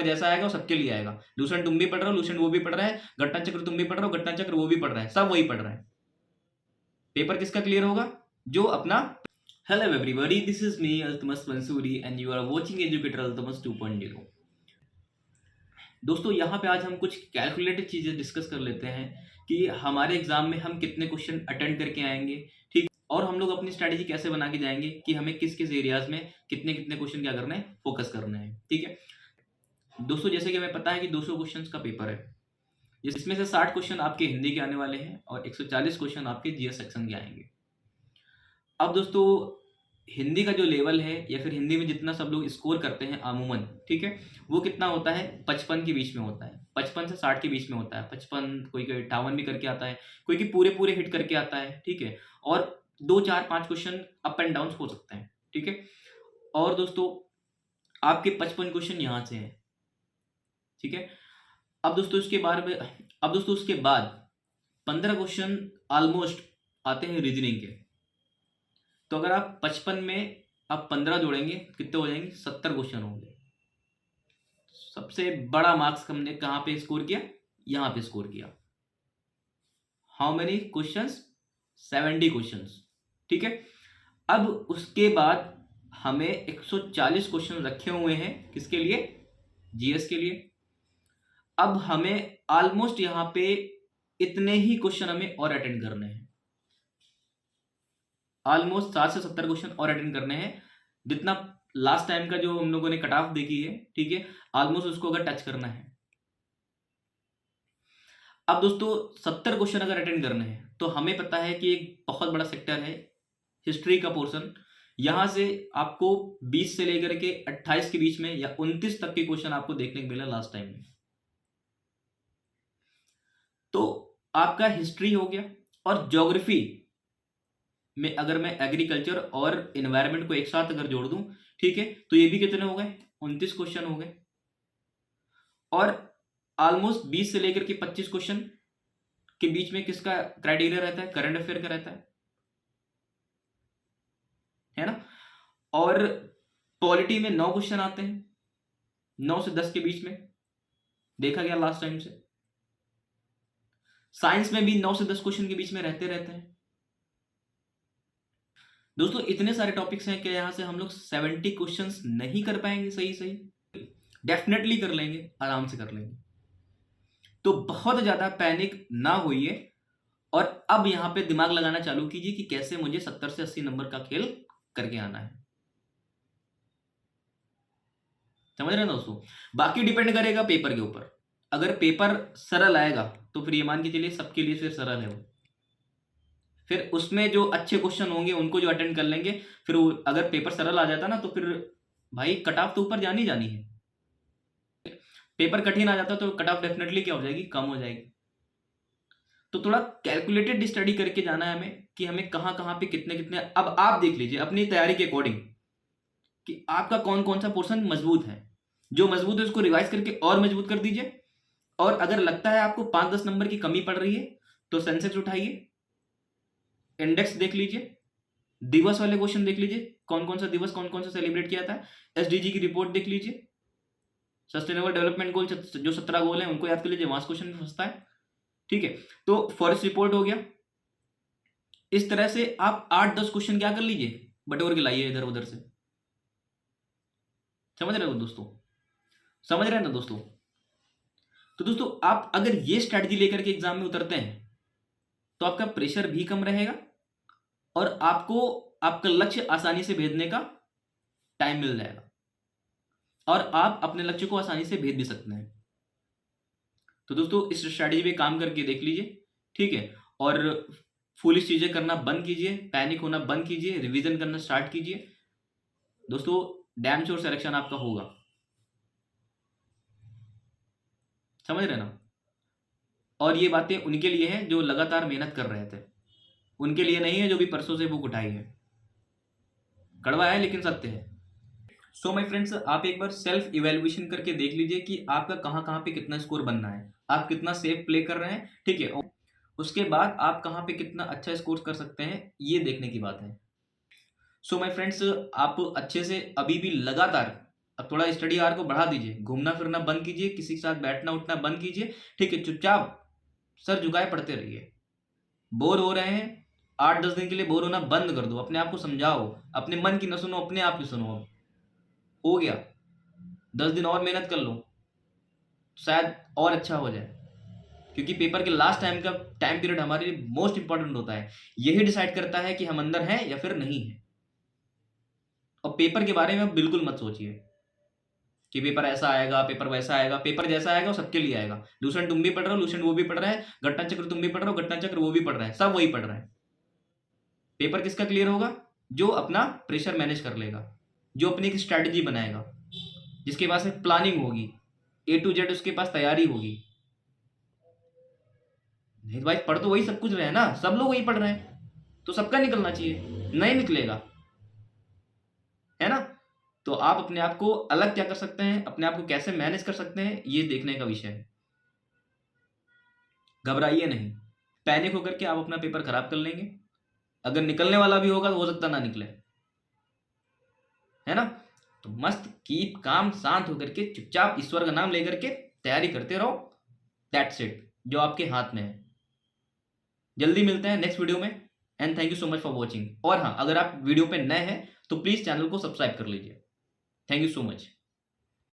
जैसा आएगा वो सबके लिए आएगा। लूसेंट तुम भी पढ़ रहे हो, लूसेंट वो भी पढ़ रहा है, घटना चक्र तुम भी पढ़ रहे हो, घटना चक्र वो भी पढ़ रहा है, सब वही पढ़ रहा है। पेपर किसका क्लियर होगा? जो अपना। Hello everybody, this is me Altamas Mansuri and you are watching educator Altamas 2.0। दोस्तों, यहाँ पे आज हम कुछ कैलकुलेटेड चीजें डिस्कस कर लेते हैं कि हमारे एग्जाम में हम कितने क्वेश्चन अटेंड करके आएंगे, ठीक, और हम लोग अपनी स्ट्रेटेजी कैसे बना के जाएंगे कि हमें किस किस एरियाज में कितने कितने क्वेश्चन क्या करना है, फोकस करना है। ठीक है दोस्तों, जैसे कि हमें पता है कि 200 क्वेश्चन का पेपर है, जिसमें से 60 क्वेश्चन आपके हिंदी के आने वाले हैं और 140 क्वेश्चन आपके जीएस सेक्शन के आएंगे। अब दोस्तों, हिंदी का जो लेवल है या फिर हिंदी में जितना सब लोग स्कोर करते हैं अमूमन, ठीक है, वो कितना होता है? 55 के बीच में होता है, 55 से 60 के बीच में होता है। 55, कोई 58 भी करके आता है, कोई कि पूरे पूरे हिट करके आता है। ठीक है, और 2 4 5 क्वेश्चन अप एंड डाउन हो सकते हैं। ठीक है, और दोस्तों आपके 55 क्वेश्चन यहाँ से हैं। ठीक है, अब दोस्तों उसके बाद 15 क्वेश्चन ऑलमोस्ट आते हैं रीजनिंग के। तो अगर आप 55 में आप 15 जोड़ेंगे, कितने हो जाएंगे? 70 क्वेश्चन होंगे। सबसे बड़ा मार्क्स हमने कहां पे स्कोर किया? यहां पे स्कोर किया। How many questions? 70 क्वेश्चंस। ठीक है, अब उसके बाद हमें 140 क्वेश्चन रखे हुए हैं, किसके लिए? जीएस के लिए। अब हमें ऑलमोस्ट यहां पे इतने ही क्वेश्चन हमें और अटेंड करने हैं। ऑलमोस्ट 60 से 70 क्वेश्चन और अटेंड करने हैं, जितना लास्ट टाइम का जो हम लोगों ने कट ऑफ देखी है। ठीक है, ऑलमोस्ट उसको अगर टच करना है। अब दोस्तों 70 क्वेश्चन अगर अटेंड करने हैं तो हमें पता है कि एक बहुत बड़ा सेक्टर है हिस्ट्री का पोर्शन। यहां से आपको 20 से लेकर के 28 के बीच में या 29 तक के क्वेश्चन आपको देखने को मिला लास्ट टाइम में। तो आपका हिस्ट्री हो गया, और ज्योग्राफी में अगर मैं एग्रीकल्चर और एनवायरनमेंट को एक साथ अगर जोड़ दूं, ठीक है, तो ये भी कितने हो गए? 29 क्वेश्चन हो गए। और ऑलमोस्ट 20 से लेकर के 25 क्वेश्चन के बीच में किसका क्राइटेरिया रहता है? करंट अफेयर का रहता है ना। और पॉलिटी में 9 क्वेश्चन आते हैं, 9 से 10 के बीच में देखा गया लास्ट टाइम से। साइंस में भी 9 से 10 क्वेश्चन के बीच में रहते हैं। दोस्तों इतने सारे टॉपिक्स हैं कि यहां से हम लोग 70 क्वेश्चंस नहीं कर पाएंगे सही? डेफिनेटली कर लेंगे, आराम से कर लेंगे। तो बहुत ज्यादा पैनिक ना होइए, और अब यहां पे दिमाग लगाना चालू कीजिए कि कैसे मुझे 70 से 80 नंबर का खेल करके आना है। समझ रहे हैं दोस्तों? बाकी डिपेंड करेगा पेपर के ऊपर। अगर पेपर सरल आएगा तो फिर ये मान के चलिए सबके लिए फिर सरल है वो। फिर उसमें जो अच्छे क्वेश्चन होंगे उनको जो अटेंड कर लेंगे, फिर अगर पेपर सरल आ जाता ना तो फिर भाई कट ऑफ तो ऊपर जानी है। पेपर कठिन आ जाता तो कट ऑफ डेफिनेटली क्या हो जाएगी? कम हो जाएगी। तो थोड़ा कैलकुलेटेड स्टडी करके जाना है हमें कि हमें कहां कहां पे कितने कितने। अब आप देख लीजिए अपनी तैयारी के अकॉर्डिंग कि आपका कौन कौन सा पोर्शन मजबूत है। जो मजबूत है उसको रिवाइज करके और मजबूत कर दीजिए। और अगर लगता है आपको 5-10 नंबर की कमी पड़ रही है तो सेंसेक्स उठाइए, इंडेक्स देख लीजिए, दिवस वाले क्वेश्चन देख लीजिए, कौन कौन सा दिवस कौन कौन सा सेलिब्रेट किया था, एसडीजी की रिपोर्ट देख लीजिए, सस्टेनेबल डेवलपमेंट गोल जो 17 गोल हैं उनको याद कर लीजिए, वहां क्वेश्चन भी फंसता है। ठीक है, तो फॉरेस्ट रिपोर्ट हो गया। इस तरह से आप 8-10 क्वेश्चन क्या कर लीजिए, बटोर के लाइए इधर उधर से। समझ रहे हो दोस्तों? समझ रहे हैं ना दोस्तों? तो दोस्तों आप अगर ये स्ट्रैटेजी लेकर के एग्जाम में उतरते हैं तो आपका प्रेशर भी कम रहेगा, और आपको आपका लक्ष्य आसानी से भेदने का टाइम मिल जाएगा, और आप अपने लक्ष्य को आसानी से भेद भी सकते हैं। तो दोस्तों इस स्ट्रैटेजी पे काम करके देख लीजिए। ठीक है, और फुलिश चीजें करना बंद कीजिए, पैनिक होना बंद कीजिए, रिवीजन करना स्टार्ट कीजिए। दोस्तों डैम श्योर सिलेक्शन आपका होगा। समझ रहे ना? और ये बातें उनके लिए हैं जो लगातार मेहनत कर रहे थे, उनके लिए नहीं है जो भी परसों से बुक उठाई है। कड़वा है लेकिन सत्य है। सो माय फ्रेंड्स, आप एक बार सेल्फ इवेल्युएशन करके देख लीजिए कि आपका कहां कहां पे कितना स्कोर बनना है, आप कितना सेफ प्ले कर रहे हैं। ठीक है, उसके बाद आप कहां पे कितना अच्छा स्कोर कर सकते हैं, ये देखने की बात है। सो माय फ्रेंड्स, आप अच्छे से अभी भी लगातार अब थोड़ा स्टडी आवर को बढ़ा दीजिए, घूमना फिरना बंद कीजिए, किसी के साथ बैठना उठना बंद कीजिए, ठीक है? चुपचाप सर झुकाए पढ़ते रहिए। बोर हो रहे हैं, 8-10 दिन के लिए बोर होना बंद कर दो, अपने आप को समझाओ, अपने मन की ना सुनो, अपने आप की सुनो। अब हो गया, 10 दिन और मेहनत कर लो, शायद और अच्छा हो जाए, क्योंकि पेपर के लास्ट टाइम पीरियड हमारे लिए मोस्ट इंपॉर्टेंट होता है। यही डिसाइड करता है कि हम अंदर हैं या फिर नहीं है। और पेपर के बारे में बिल्कुल मत सोचिए कि पेपर ऐसा आएगा, पेपर वैसा आएगा। पेपर जैसा आएगा वो सबके लिए आएगा। लूसेंट तुम भी पढ़ रहे हो, लूसेंट वो भी पढ़ रहा है, घटना चक्र तुम भी पढ़ रहे हो, घटना चक्र वो भी पढ़ रहा है, सब वही पढ़ रहा है। पेपर किसका क्लियर होगा? जो अपना प्रेशर मैनेज कर लेगा, जो अपनी एक स्ट्रैटेजी बनाएगा, जिसके पास एक प्लानिंग होगी, A to Z उसके पास तैयारी होगी। नहीं तो भाई पढ़ तो वही सब कुछ रहे हैं ना, सब लोग वही पढ़ रहे हैं, तो सबका निकलना चाहिए, नहीं निकलेगा, है ना? तो आप अपने आप को अलग क्या कर सकते हैं, अपने आप को कैसे मैनेज कर सकते हैं, ये देखने का विषय है। घबराइए नहीं, पैनिक होकर के आप अपना पेपर खराब कर लेंगे। अगर निकलने वाला भी होगा तो हो सकता ना निकले, है ना? तो मस्त कीप काम, शांत होकर के चुपचाप ईश्वर का नाम लेकर के तैयारी करते रहो। दैट्स इट, जो आपके हाथ में है। जल्दी मिलते हैं नेक्स्ट वीडियो में, and thank you so much for watching. और हाँ, अगर आप वीडियो पे नए हैं तो प्लीज चैनल को सब्सक्राइब कर लीजिए। Thank you so much.